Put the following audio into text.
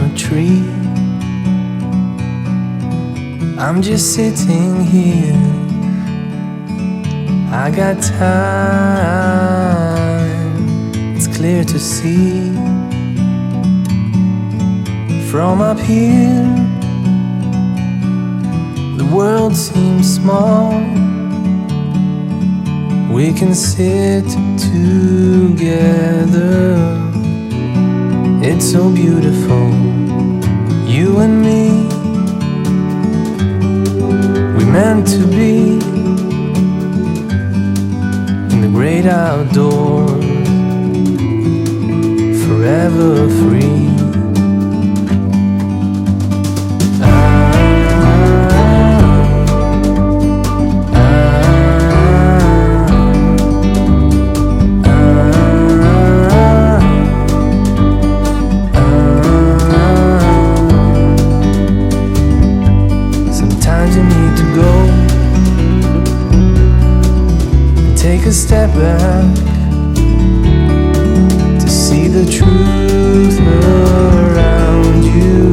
a tree. I'm just sitting here, I got time, it's clear to see. From up here, the world seems small. We can sit together, it's so beautiful, you and me. We meant to be in the great outdoors, forever free. Sometimes you need to go and take a step back to see the truth around you.